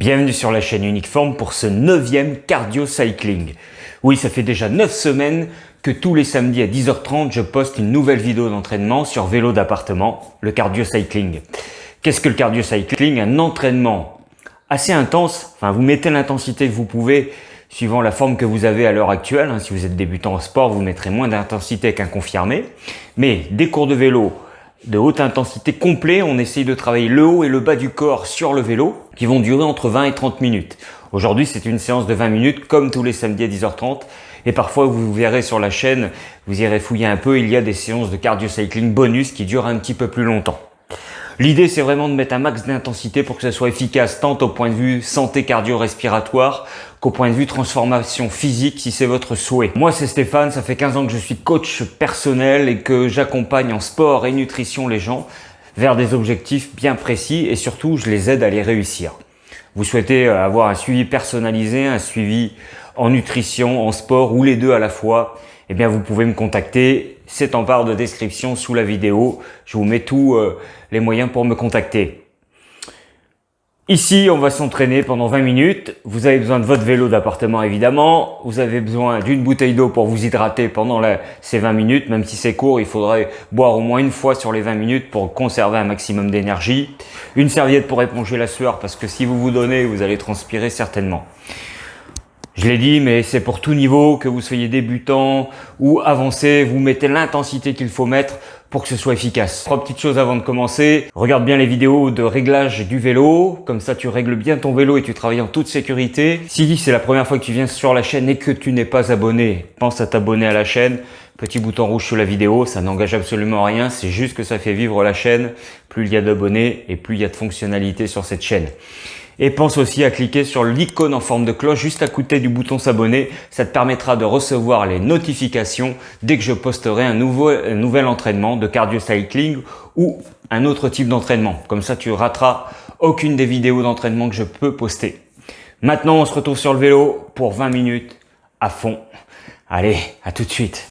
Bienvenue sur la chaîne Uniqueform pour ce 9e cardio cycling. Oui, ça fait déjà 9 semaines que tous les samedis à 10h30, je poste une nouvelle vidéo d'entraînement sur vélo d'appartement, le cardio cycling. Qu'est-ce que le cardio cycling? Un entraînement assez intense, enfin vous mettez l'intensité que vous pouvez suivant la forme que vous avez à l'heure actuelle. Si vous êtes débutant en sport, vous mettrez moins d'intensité qu'un confirmé. Mais des cours de vélo de haute intensité complet, on essaye de travailler le haut et le bas du corps sur le vélo qui vont durer entre 20 et 30 minutes. Aujourd'hui, c'est une séance de 20 minutes comme tous les samedis à 10h30 et parfois vous verrez sur la chaîne, vous irez fouiller un peu, il y a des séances de cardio cycling bonus qui durent un petit peu plus longtemps. L'idée, c'est vraiment de mettre un max d'intensité pour que ça soit efficace tant au point de vue santé cardio-respiratoire qu'au point de vue transformation physique si c'est votre souhait. Moi, c'est Stéphane, ça fait 15 ans que je suis coach personnel et que j'accompagne en sport et nutrition les gens vers des objectifs bien précis et surtout, je les aide à les réussir. Vous souhaitez avoir un suivi personnalisé, un suivi en nutrition, en sport ou les deux à la fois, eh bien vous pouvez me contacter, c'est en barre de description sous la vidéo, je vous mets tous les moyens pour me contacter. Ici, on va s'entraîner pendant 20 minutes, vous avez besoin de votre vélo d'appartement évidemment, vous avez besoin d'une bouteille d'eau pour vous hydrater pendant ces 20 minutes, même si c'est court, il faudrait boire au moins une fois sur les 20 minutes pour conserver un maximum d'énergie, une serviette pour éponger la sueur parce que si vous vous donnez, vous allez transpirer certainement. Je l'ai dit, mais c'est pour tout niveau, que vous soyez débutant ou avancé, vous mettez l'intensité qu'il faut mettre pour que ce soit efficace. 3 petites choses avant de commencer. Regarde bien les vidéos de réglage du vélo, comme ça tu règles bien ton vélo et tu travailles en toute sécurité. Si c'est la première fois que tu viens sur la chaîne et que tu n'es pas abonné, pense à t'abonner à la chaîne. Petit bouton rouge sous la vidéo, ça n'engage absolument rien, c'est juste que ça fait vivre la chaîne. Plus il y a d'abonnés et plus il y a de fonctionnalités sur cette chaîne. Et pense aussi à cliquer sur l'icône en forme de cloche juste à côté du bouton s'abonner. Ça te permettra de recevoir les notifications dès que je posterai un nouvel entraînement de cardio cycling ou un autre type d'entraînement. Comme ça, tu rateras aucune des vidéos d'entraînement que je peux poster. Maintenant, on se retrouve sur le vélo pour 20 minutes à fond. Allez, à tout de suite.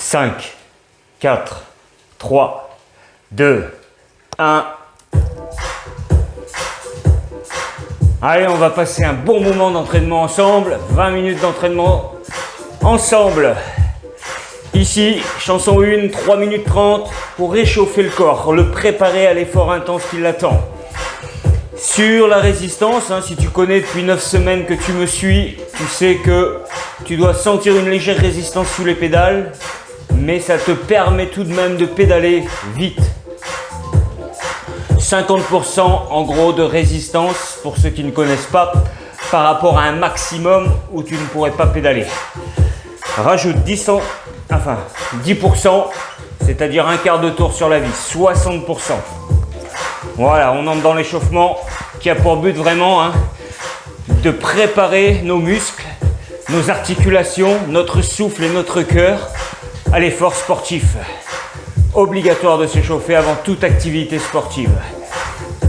« 5, 4, 3, 2, 1. Allez, on va passer un bon moment d'entraînement ensemble. 20 minutes d'entraînement ensemble. Ici, chanson 1, 3 minutes 30 pour réchauffer le corps, le préparer à l'effort intense qui l'attend. Sur la résistance, si tu connais depuis 9 semaines que tu me suis, tu sais que tu dois sentir une légère résistance sous les pédales. Mais ça te permet tout de même de pédaler vite. 50% en gros de résistance pour ceux qui ne connaissent pas par rapport à un maximum où tu ne pourrais pas pédaler. Rajoute 10%, c'est-à-dire un quart de tour sur la vis, 60%. Voilà, on entre dans l'échauffement qui a pour but vraiment de préparer nos muscles, nos articulations, notre souffle et notre cœur à l'effort sportif. Obligatoire de s'échauffer avant toute activité sportive.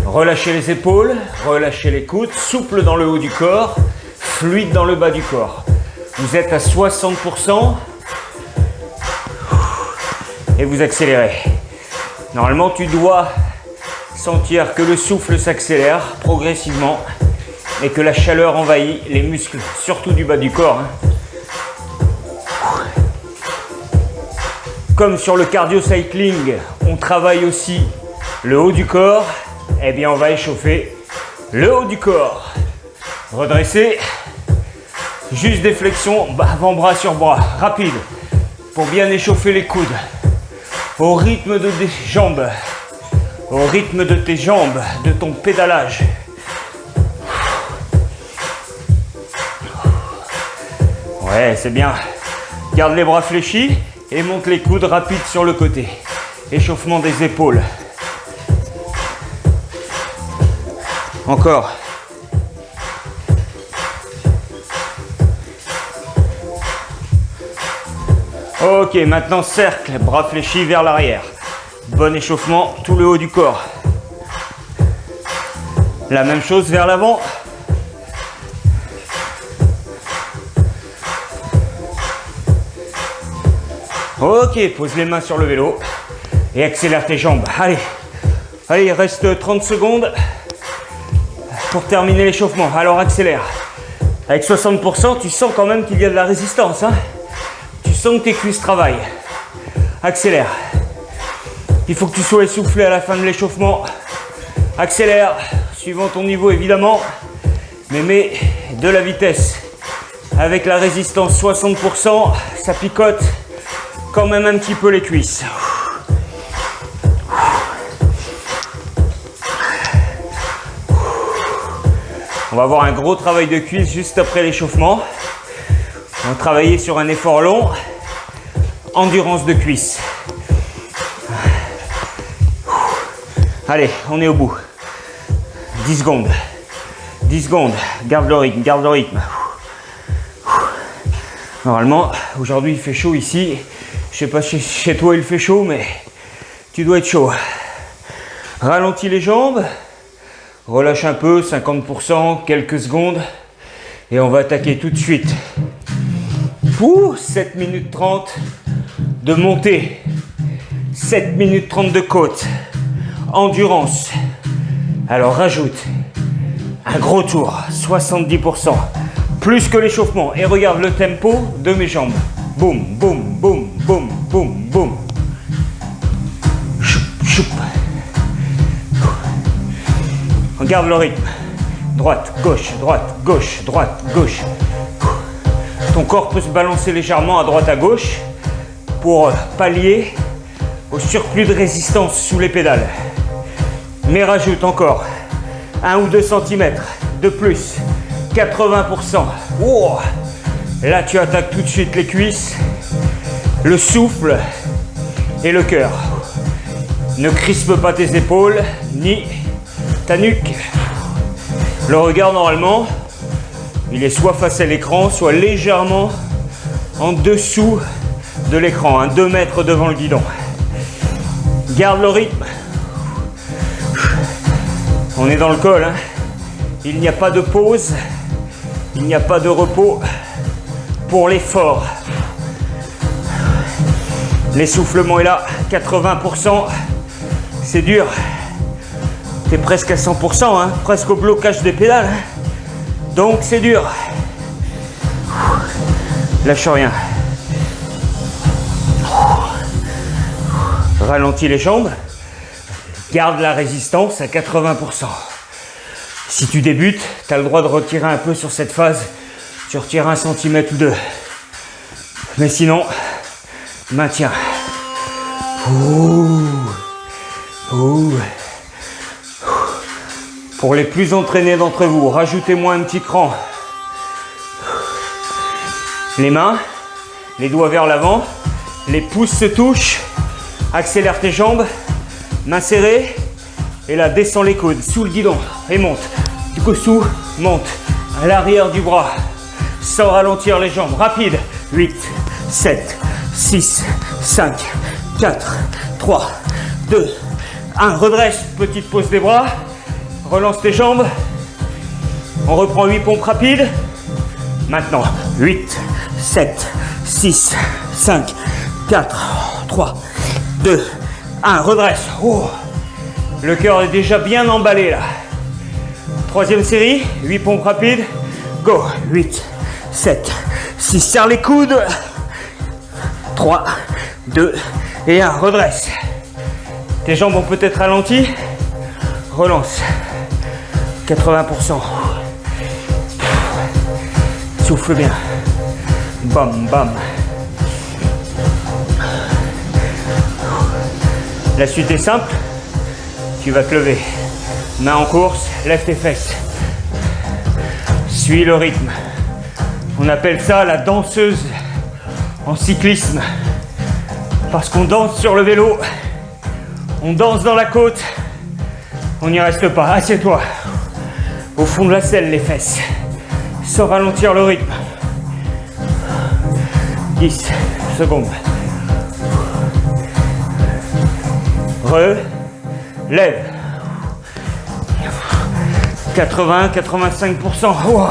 Relâchez les épaules, relâchez les coudes, souple dans le haut du corps, fluide dans le bas du corps. Vous êtes à 60% et vous accélérez. Normalement, tu dois sentir que le souffle s'accélère progressivement et que la chaleur envahit les muscles, surtout du bas du corps. Comme sur le cardio cycling, on travaille aussi le haut du corps, eh bien on va échauffer le haut du corps. Redresser, juste des flexions avant-bras sur bras, rapide, pour bien échauffer les coudes. Au rythme de tes jambes, au rythme de tes jambes, de ton pédalage. Ouais, c'est bien. Garde les bras fléchis. Et monte les coudes rapides sur le côté. Échauffement des épaules. Encore. Ok, maintenant cercle, bras fléchis vers l'arrière. Bon échauffement, tout le haut du corps. La même chose vers l'avant. Ok, pose les mains sur le vélo et accélère tes jambes. Allez, allez, il reste 30 secondes pour terminer l'échauffement. Alors accélère. Avec 60%, tu sens quand même qu'il y a de la résistance, hein. Tu sens que tes cuisses travaillent. Accélère. Il faut que tu sois essoufflé à la fin de l'échauffement. Accélère, suivant ton niveau évidemment, mais mets de la vitesse. Avec la résistance 60%, ça picote quand même un petit peu les cuisses. On va avoir un gros travail de cuisses juste après l'échauffement. On va travailler sur un effort long, endurance de cuisses. Allez, on est au bout. 10 secondes. 10 secondes. Garde le rythme, garde le rythme. Normalement, aujourd'hui il fait chaud ici. Je sais pas si chez toi il fait chaud, mais tu dois être chaud. Ralentis les jambes. Relâche un peu, 50%, quelques secondes. Et on va attaquer tout de suite. 7 minutes 30 de montée. 7 minutes 30 de côte. Endurance. Alors rajoute un gros tour, 70%. Plus que l'échauffement. Et regarde le tempo de mes jambes. Boum, boum, boum, boum, boum, boum. Choup, choup. Regarde le rythme. Droite, gauche, droite, gauche, droite, gauche. Ton corps peut se balancer légèrement à droite, à gauche pour pallier au surplus de résistance sous les pédales. Mais rajoute encore 1 ou 2 cm de plus. 80%. Oh, là, tu attaques tout de suite les cuisses, le souffle et le cœur. Ne crispe pas tes épaules ni ta nuque. Le regard, normalement, il est soit face à l'écran, soit légèrement en dessous de l'écran, 2 mètres devant le guidon. Garde le rythme. On est dans le col, hein. Il n'y a pas de pause, il n'y a pas de repos pour l'effort. L'essoufflement est là, 80%. C'est dur. T'es presque à 100%, hein, presque au blocage des pédales. Hein. Donc c'est dur. Lâche rien. Ralentis les jambes. Garde la résistance à 80%. Si tu débutes, tu as le droit de retirer un peu sur cette phase. Tu retires 1 cm ou 2. Mais sinon, maintiens. Pour les plus entraînés d'entre vous, rajoutez-moi un petit cran. Les mains, les doigts vers l'avant, les pouces se touchent. Accélère tes jambes. Main serrée, et là descends les coudes sous le guidon et monte. Du coup sous, monte à l'arrière du bras sans ralentir les jambes. Rapide. 8, 7, 6, 5, 4, 3, 2, 1. Redresse, petite pause des bras. Relance tes jambes. On reprend 8 pompes rapides. Maintenant, 8, 7, 6, 5, 4, 3, 2, 1, redresse. Oh. Le cœur est déjà bien emballé là. Troisième série, 8 pompes rapides. Go. 8, 7, 6, serre les coudes. 3, 2 et 1, redresse. Tes jambes ont peut-être ralenti. Relance. 80%. Souffle bien. Bam, bam. La suite est simple, tu vas te lever, main en course, lève tes fesses, suis le rythme. On appelle ça la danseuse en cyclisme, parce qu'on danse sur le vélo, on danse dans la côte, on n'y reste pas. Assieds-toi, au fond de la selle les fesses, sans ralentir le rythme. 10 secondes. Relève. 80-85%. Oh.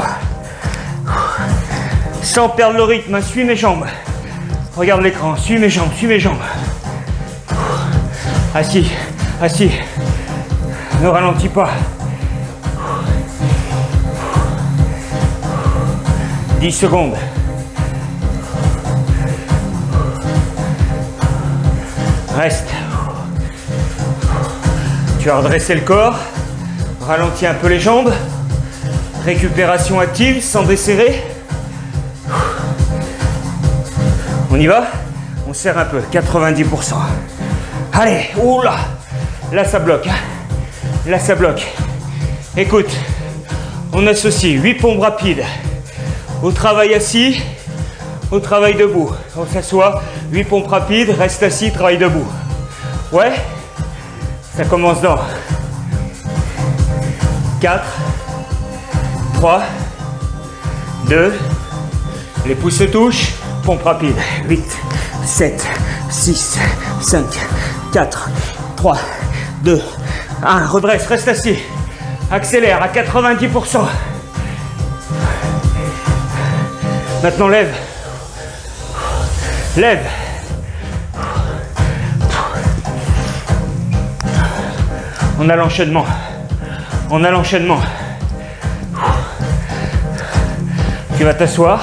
Sans perdre le rythme, hein. Suis mes jambes. Regarde l'écran, suis mes jambes, suis mes jambes. Assis, assis. Ne ralentis pas. 10 secondes. Reste. Tu as redressé le corps. Ralentis un peu les jambes. Récupération active sans desserrer. On y va? On serre un peu, 90%. Allez, oula! Là ça bloque, hein. Là ça bloque. Écoute, on associe 8 pompes rapides au travail assis, au travail debout. On s'assoit, 8 pompes rapides, reste assis, travail debout. Ouais? Ça commence dans 4, 3, 2, les pouces se touchent, pompe rapide, 8, 7, 6, 5, 4, 3, 2, 1, redresse, reste assis, accélère à 90%. Maintenant lève, lève. On a l'enchaînement, on a l'enchaînement. Tu vas t'asseoir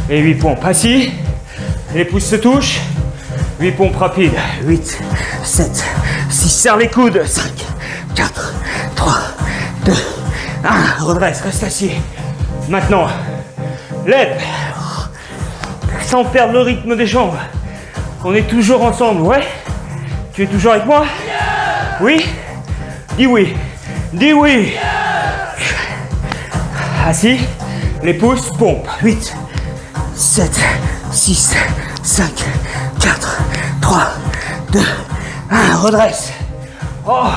et 8 pompes. Assis, les pouces se touchent, 8 pompes rapides. 8, 7, 6, serre les coudes. 5, 4, 3, 2, 1. Redresse, reste assis. Maintenant, lève, sans perdre le rythme des jambes. On est toujours ensemble, ouais? Tu es toujours avec moi? Oui? Dis oui. Dis oui. Assis, les pouces, pompe. 8, 7, 6, 5, 4, 3, 2, 1. Redresse. Oh.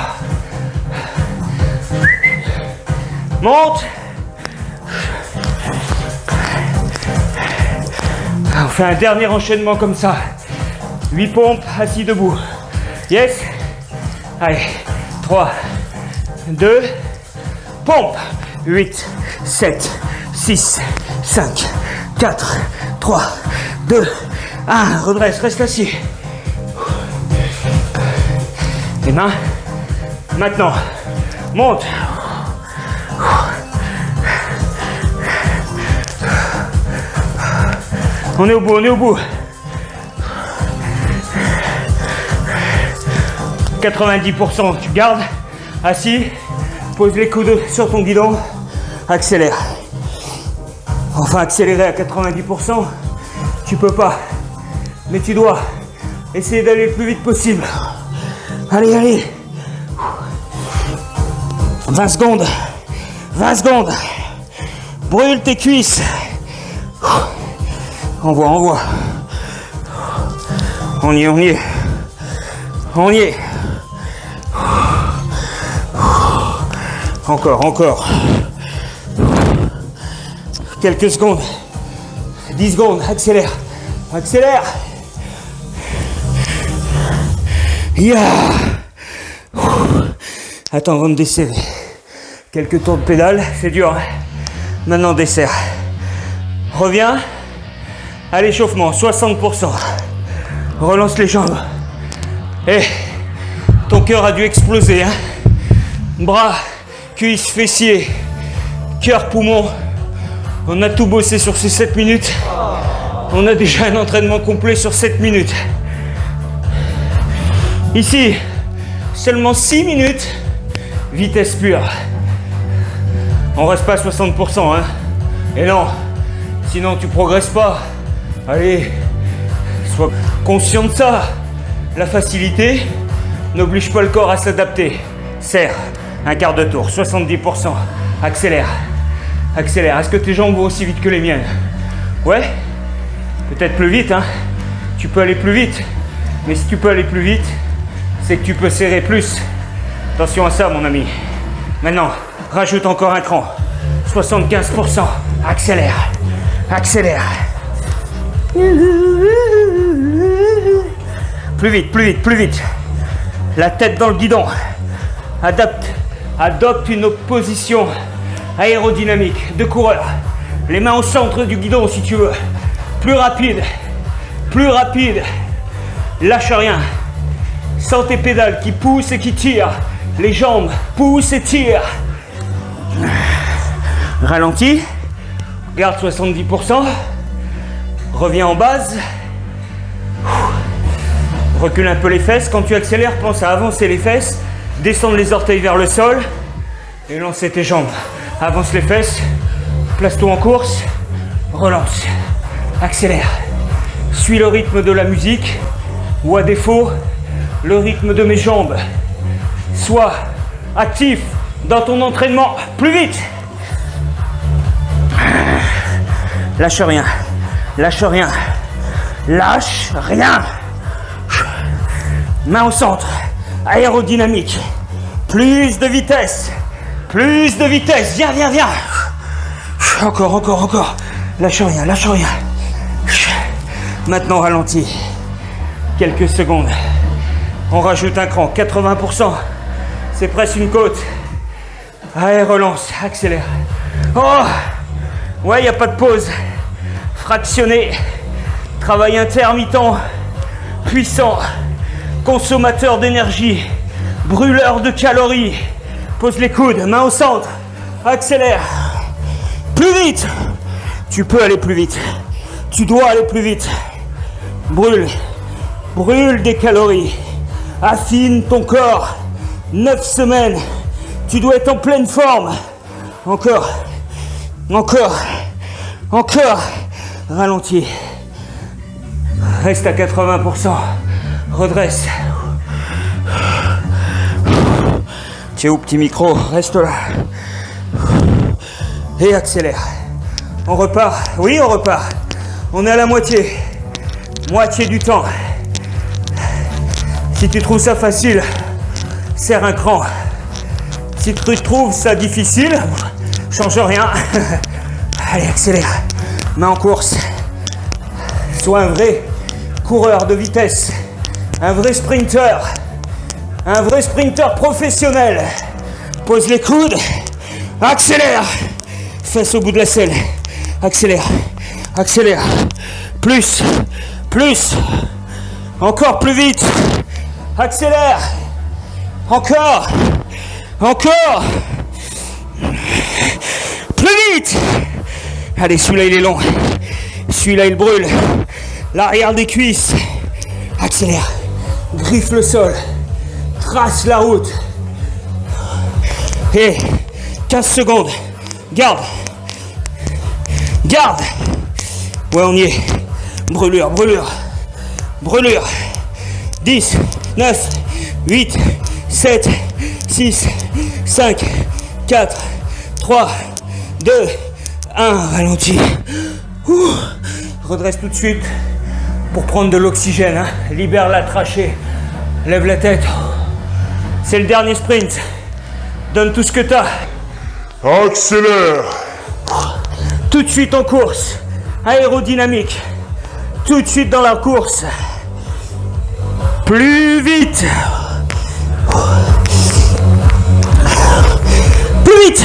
Monte. On fait un dernier enchaînement comme ça. 8 pompes, assis debout. Yes? Allez, 3, 2, pompe. 8, 7, 6, 5, 4, 3, 2, 1. Redresse, reste assis. Les mains. Maintenant, monte. On est au bout, on est au bout. 90%, tu gardes, assis, pose les coudes sur ton guidon, accélère. Enfin, accélérer à 90%, tu peux pas, mais tu dois essayer d'aller le plus vite possible. Allez, allez. 20 secondes, 20 secondes. Brûle tes cuisses. Envoie, envoie. On y est, on y est. On y est. Encore, encore. Quelques secondes. 10 secondes. Accélère. Accélère. Yeah. Attends, on va me desserrer. Quelques tours de pédale. C'est dur. Hein. Maintenant, desserre. Reviens. À l'échauffement. 60%. Relance les jambes. Et ton cœur a dû exploser. Hein. Bras. Cuisses, fessiers, cœur, poumon. On a tout bossé sur ces 7 minutes. On a déjà un entraînement complet sur 7 minutes. Ici, seulement 6 minutes, vitesse pure. On reste pas à 60%, hein. Et non, sinon tu progresses pas. Allez, sois conscient de ça. La facilité n'oblige pas le corps à s'adapter. Serre. Un quart de tour, 70%. Accélère. Accélère. Est-ce que tes jambes vont aussi vite que les miennes? Ouais? Peut-être plus vite, hein? Tu peux aller plus vite. Mais si tu peux aller plus vite, c'est que tu peux serrer plus. Attention à ça, mon ami. Maintenant, rajoute encore un cran. 75%. Accélère. Accélère. Plus vite, plus vite, plus vite. La tête dans le guidon. Adapte Adopte une position aérodynamique de coureur. Les mains au centre du guidon si tu veux. Plus rapide. Plus rapide. Lâche rien. Sens tes pédales qui poussent et qui tirent. Les jambes poussent et tirent. Ralentis. Garde 70%. Reviens en base. Recule un peu les fesses. Quand tu accélères, pense à avancer les fesses. Descendre les orteils vers le sol. Et lancer tes jambes. Avance les fesses. Place-toi en course. Relance. Accélère. Suis le rythme de la musique. Ou à défaut, le rythme de mes jambes. Sois actif dans ton entraînement. Plus vite. Lâche rien. Lâche rien. Lâche rien. Main au centre. Aérodynamique. Plus de vitesse. Plus de vitesse. Viens, viens, viens. Encore, encore, encore. Lâche rien, lâche rien. Maintenant ralentis. Quelques secondes. On rajoute un cran. 80%. C'est presque une côte. Allez, relance. Accélère. Oh! Ouais, il n'y a pas de pause. Fractionné. Travail intermittent. Puissant. Consommateur d'énergie. Brûleur de calories. Pose les coudes. Main au centre. Accélère. Plus vite. Tu peux aller plus vite. Tu dois aller plus vite. Brûle. Brûle des calories. Affine ton corps. 9 semaines. Tu dois être en pleine forme. Encore. Encore. Encore. Ralentis. Reste à 80%. Redresse. Tu es où, petit micro? Reste là. Et accélère. On repart. Oui, on repart. On est à la moitié. Moitié du temps. Si tu trouves ça facile, serre un cran. Si tu trouves ça difficile, change rien. Allez, accélère. Main en course. Sois un vrai coureur de vitesse. Un vrai sprinter. Un vrai sprinter professionnel. Pose les coudes. Accélère. Fesse au bout de la selle. Accélère. Accélère. Plus. Plus. Encore plus vite. Accélère. Encore. Encore. Plus vite. Allez, celui-là il est long. Celui-là il brûle. L'arrière des cuisses. Accélère. Griffe le sol. Trace la route. Et 15 secondes. Garde. Garde. Ouais, on y est. Brûlure, brûlure. Brûlure. 10, 9, 8, 7, 6, 5, 4, 3, 2, 1. Ralentis. Ouh. Redresse tout de suite pour prendre de l'oxygène. Hein. Libère la trachée. Lève la tête. C'est le dernier sprint. Donne tout ce que t'as. Accélère. Tout de suite en course. Aérodynamique. Tout de suite dans la course. Plus vite. Plus vite.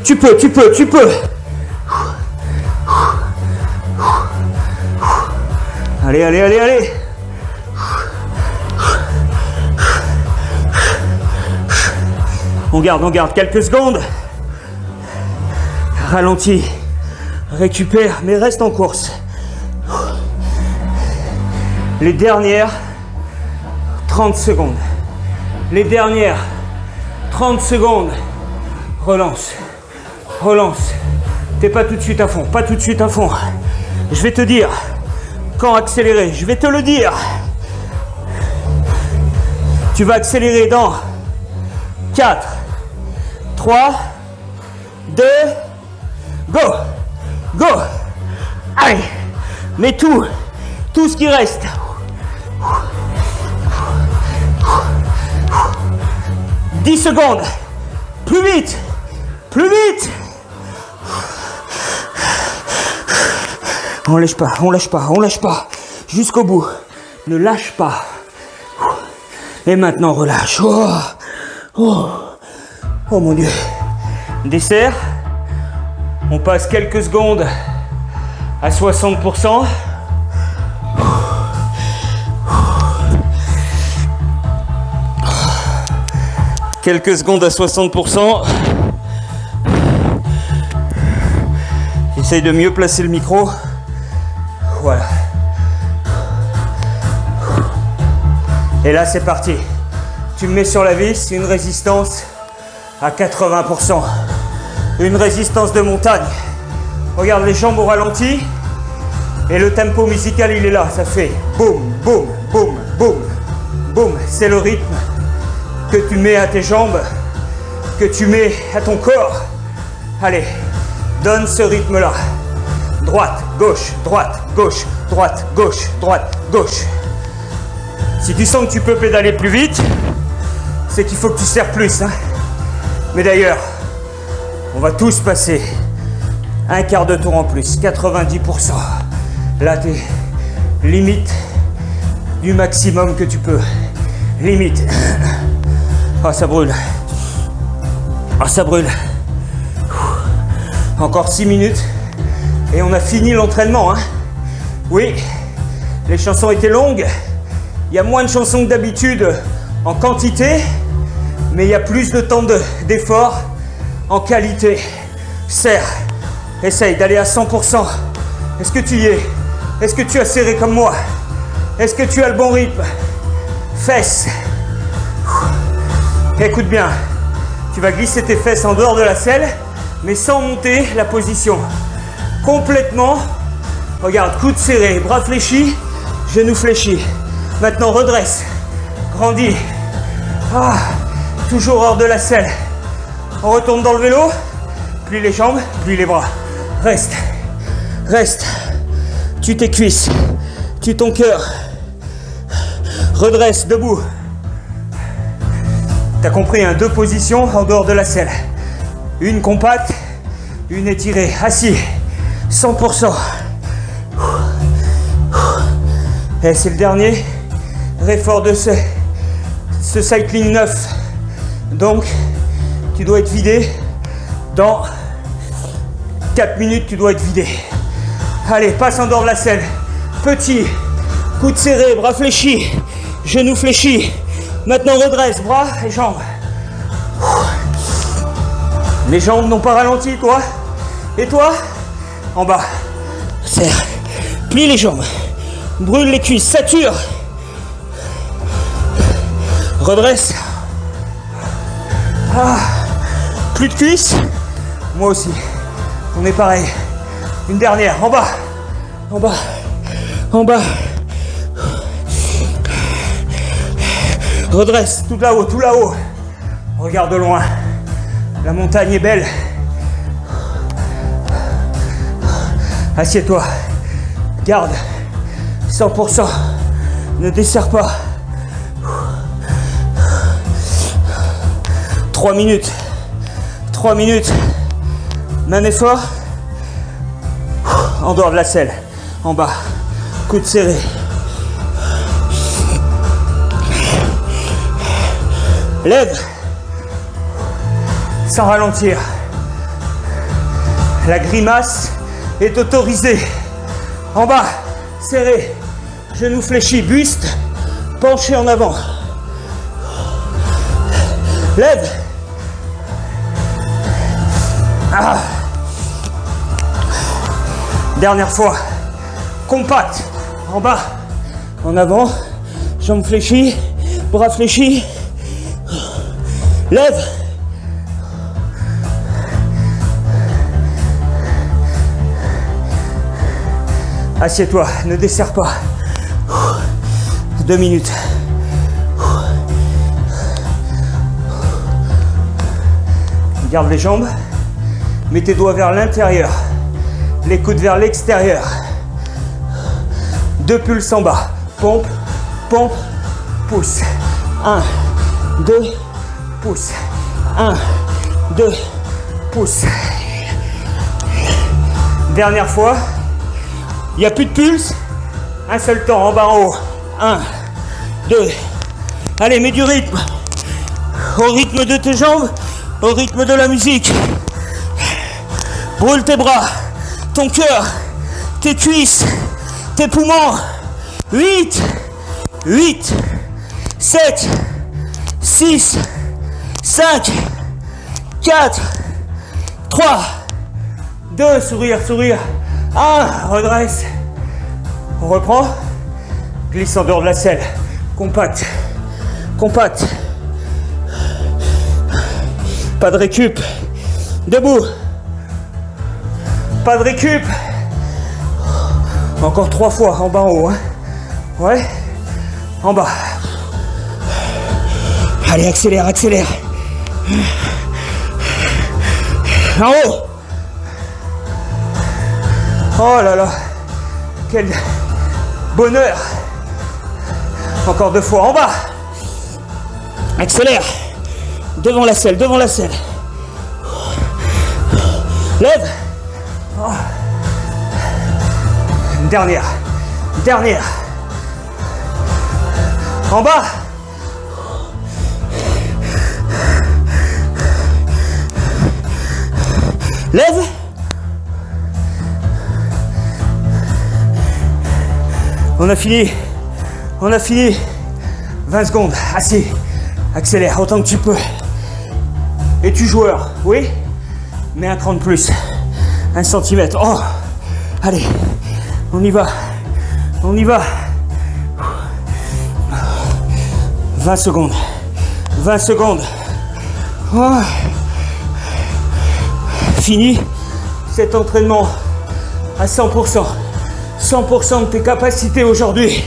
Tu peux, tu peux, tu peux. Allez, allez, allez, allez. On garde quelques secondes. Ralentis. Récupère, mais reste en course. Les dernières 30 secondes. Les dernières 30 secondes. Relance. Relance. T'es pas tout de suite à fond. Pas tout de suite à fond. Je vais te dire quand accélérer. Je vais te le dire. Tu vas accélérer dans 4, 3, 2, go. Go. Allez. Mets tout ce qui reste. 10 secondes. Plus vite. Plus vite. On lâche pas, on lâche pas, on lâche pas. Jusqu'au bout. Ne lâche pas. Et maintenant relâche. Oh. Oh. Oh mon Dieu. Dessert. On passe quelques secondes à 60%. Quelques secondes à 60%. J'essaye de mieux placer le micro. Voilà. Et là, c'est parti. Tu me mets sur la vis, une résistance à 80%. Une résistance de montagne. Regarde les jambes au ralenti. Et le tempo musical, il est là. Ça fait boum, boum, boum, boum, boum. C'est le rythme que tu mets à tes jambes, que tu mets à ton corps. Allez, donne ce rythme-là. Droite, gauche, droite, gauche, droite, gauche, droite, gauche. Si tu sens que tu peux pédaler plus vite, c'est qu'il faut que tu serres plus. Hein. Mais d'ailleurs, on va tous passer un quart de tour en plus, 90%. Là, t'es limite du maximum que tu peux. Limite. Ah, ça brûle. Ah, ça brûle. Encore 6 minutes et on a fini l'entraînement. Hein. Oui, les chansons étaient longues. Il y a moins de chansons que d'habitude en quantité, mais il y a plus de temps d'effort en qualité. Serre. Essaye d'aller à 100%. Est-ce que tu y es? Est-ce que tu as serré comme moi? Est-ce que tu as le bon rythme? Fesses. Écoute bien. Tu vas glisser tes fesses en dehors de la selle, mais sans monter la position. Complètement. Regarde, coude serré, bras fléchis, genoux fléchis. Maintenant, redresse. Grandis. Ah, toujours hors de la selle. On retourne dans le vélo. Plie les jambes, plie les bras. Reste. Reste. Tue tes cuisses. Tue ton cœur. Redresse, debout. T'as compris, hein, 2 positions en dehors de la selle. Une compacte, une étirée. Assis. 100%. Et c'est le dernier effort de ce cycling 9. Donc, tu dois être vidé. Dans 4 minutes, tu dois être vidé. Allez, passe en dehors de la selle. Petit, coude serré, bras fléchis, genoux fléchis. Maintenant, redresse, bras et jambes. Les jambes n'ont pas ralenti, toi. Et toi? En bas. Serre. Plie les jambes. Brûle les cuisses. Sature. Redresse. Ah. Plus de cuisses. Moi aussi. On est pareil. Une dernière. En bas. En bas. En bas. Redresse. Tout là-haut. Tout là-haut. Regarde de loin. La montagne est belle. Assieds-toi. Garde. 100%. Ne desserre pas. 3 minutes. 3 minutes. Même effort. En dehors de la selle. En bas. Coude serré. Lève. Sans ralentir. La grimace est autorisée. En bas. Serré. Genoux fléchis. Buste. Penché en avant. Lève. Ah. Dernière fois. Compact. En bas. En avant. Jambes fléchies. Bras fléchis. Lève. Assieds-toi. Ne desserre pas. 2 minutes. Garde les jambes. Mets tes doigts vers l'intérieur. Les coudes vers l'extérieur. 2 pulses en bas. Pompe, pompe, pousse. 1, 2, pousse. 1, 2, pousse. Dernière fois. Il n'y a plus de pulse. Un seul temps, en bas, en haut. 1, 2. Allez, mets du rythme. Au rythme de tes jambes, au rythme de la musique. Brûle tes bras, ton cœur, tes cuisses, tes poumons. 8, 8, 7, 6, 5, 4, 3, 2, sourire, sourire. 1, redresse. On reprend. Glisse en dehors de la selle. Compact. Compact. Pas de récup. Debout. Pas de récup. Encore 3 fois, en bas, en haut. Hein. Ouais. En bas. Allez, accélère, accélère. En haut. Oh là là. Quel bonheur. Encore 2 fois, en bas. Accélère. Devant la selle, devant la selle. Lève. Oh. Dernière. Dernière. En bas. Lève. On a fini. On a fini. 20 secondes. Assis. Accélère autant que tu peux. Es-tu joueur? Oui. Mets un cran de plus. 1 centimètre. Oh. Allez. On y va. On y va. 20 secondes. 20 secondes. Oh. Fini cet entraînement à 100%. 100% de tes capacités aujourd'hui.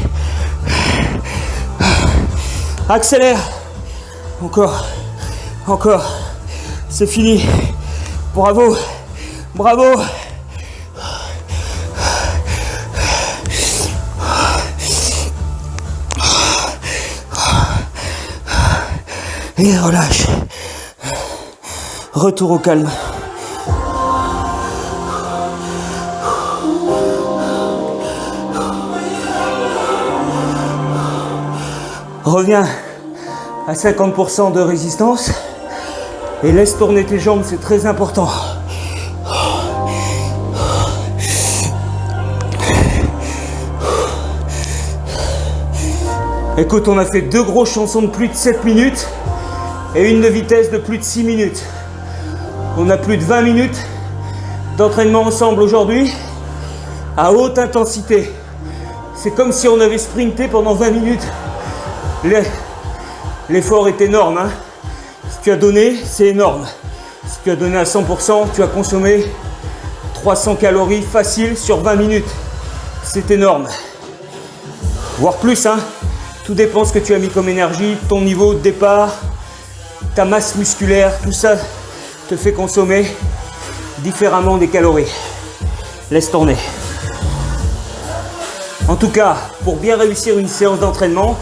Accélère. Encore. Encore. C'est fini. Bravo. Bravo. Et relâche. Retour au calme. Reviens à 50% de résistance et laisse tourner tes jambes, c'est très important. Écoute, on a fait 2 grosses chansons de plus de 7 minutes et une de vitesse de plus de 6 minutes. On a plus de 20 minutes d'entraînement ensemble aujourd'hui à haute intensité. C'est comme si on avait sprinté pendant 20 minutes. L'effort est énorme. Hein. Si tu as donné, c'est énorme. Si tu as donné à 100%, tu as consommé 300 calories facile sur 20 minutes. C'est énorme. Voire plus. Hein. Tout dépend ce que tu as mis comme énergie, ton niveau de départ, ta masse musculaire, tout ça te fait consommer différemment des calories. Laisse tourner. En tout cas, pour bien réussir une séance d'entraînement,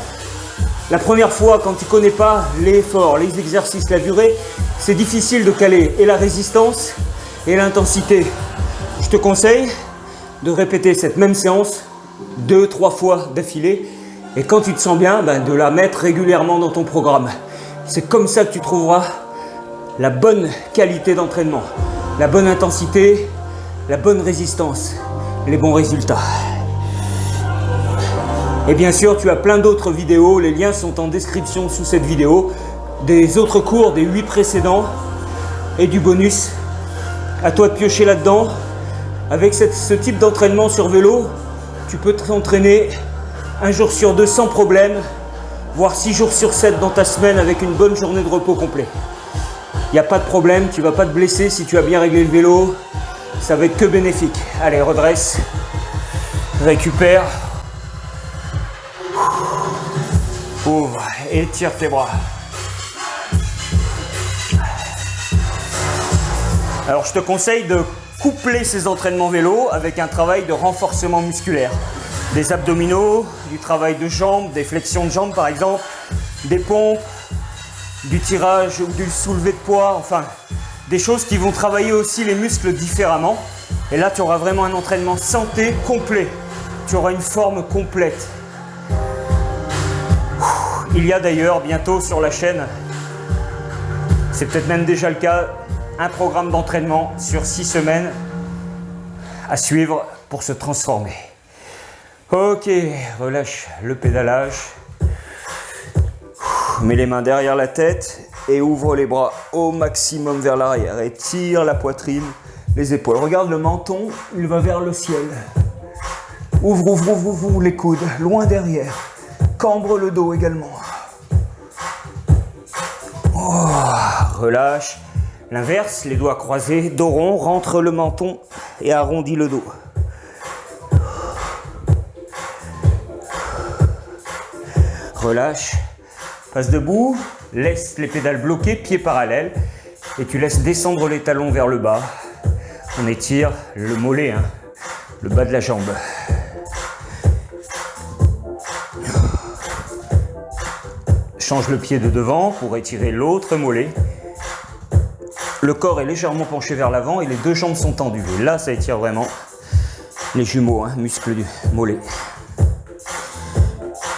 la première fois, quand tu ne connais pas l'effort, les exercices, la durée, c'est difficile de caler et la résistance et l'intensité. Je te conseille de répéter cette même séance 2-3 fois d'affilée et quand tu te sens bien, de la mettre régulièrement dans ton programme. C'est comme ça que tu trouveras la bonne qualité d'entraînement, la bonne intensité, la bonne résistance, les bons résultats. Et bien sûr, tu as plein d'autres vidéos, les liens sont en description sous cette vidéo, des autres cours, des 8 précédents et du bonus. À toi de piocher là-dedans. Avec ce type d'entraînement sur vélo, tu peux t'entraîner 1 jour sur 2 sans problème, voire 6 jours sur 7 dans ta semaine avec une bonne journée de repos complet. Il n'y a pas de problème, tu ne vas pas te blesser si tu as bien réglé le vélo, ça va être que bénéfique. Allez, redresse, récupère. Ouvre et tire tes bras. Alors je te conseille de coupler ces entraînements vélo avec un travail de renforcement musculaire. Des abdominaux, du travail de jambes, des flexions de jambes par exemple, des pompes, du tirage ou du soulevé de poids, enfin des choses qui vont travailler aussi les muscles différemment. Et là tu auras vraiment un entraînement santé complet. Tu auras une forme complète. Il y a d'ailleurs bientôt sur la chaîne C'est peut-être même déjà le cas. Un programme d'entraînement sur 6 semaines à suivre pour se transformer. Ok, relâche le pédalage. Mets les mains derrière la tête et ouvre les bras au maximum vers l'arrière. Étire la poitrine, les épaules. Regarde le menton, il va vers le ciel. Ouvre les coudes, loin derrière. Cambre le dos également. Oh, relâche. L'inverse, les doigts croisés, dos rond, rentre le menton et arrondis le dos. Relâche. Passe debout, laisse les pédales bloquées, pieds parallèles, et tu laisses descendre les talons vers le bas. On étire le mollet, hein, le bas de la jambe. Change le pied de devant pour étirer l'autre mollet. Le corps est légèrement penché vers l'avant et les deux jambes sont tendues. Et là, ça étire vraiment les jumeaux, hein, muscles du mollet.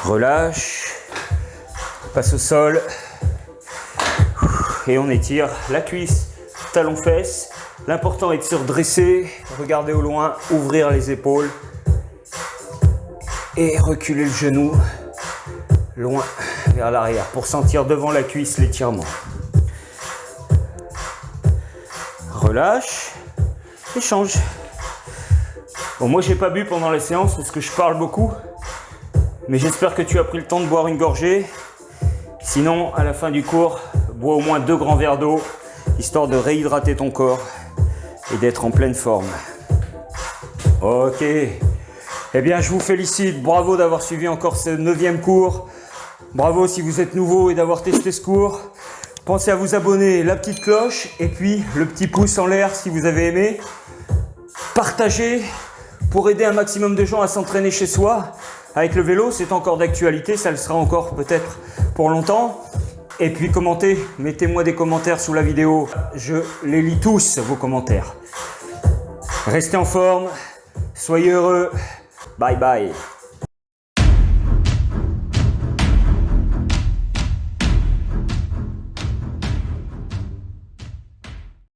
Relâche. Passe au sol. Et on étire la cuisse, talon-fesse. L'important est de se redresser, regarder au loin, ouvrir les épaules. Et reculer le genou loin vers l'arrière pour sentir devant la cuisse l'étirement. Relâche et change. Bon, moi j'ai pas bu pendant la séance parce que je parle beaucoup, mais j'espère que tu as pris le temps de boire une gorgée. Sinon, à la fin du cours, bois au moins 2 grands verres d'eau, histoire de réhydrater ton corps et d'être en pleine forme. Ok. Eh bien, je vous félicite. Bravo d'avoir suivi encore ce 9e cours. Bravo si vous êtes nouveau et d'avoir testé ce cours. Pensez à vous abonner, la petite cloche et puis le petit pouce en l'air si vous avez aimé. Partagez pour aider un maximum de gens à s'entraîner chez soi. Avec le vélo, c'est encore d'actualité, ça le sera encore peut-être pour longtemps. Et puis commentez, mettez-moi des commentaires sous la vidéo. Je les lis tous, vos commentaires. Restez en forme, soyez heureux. Bye bye.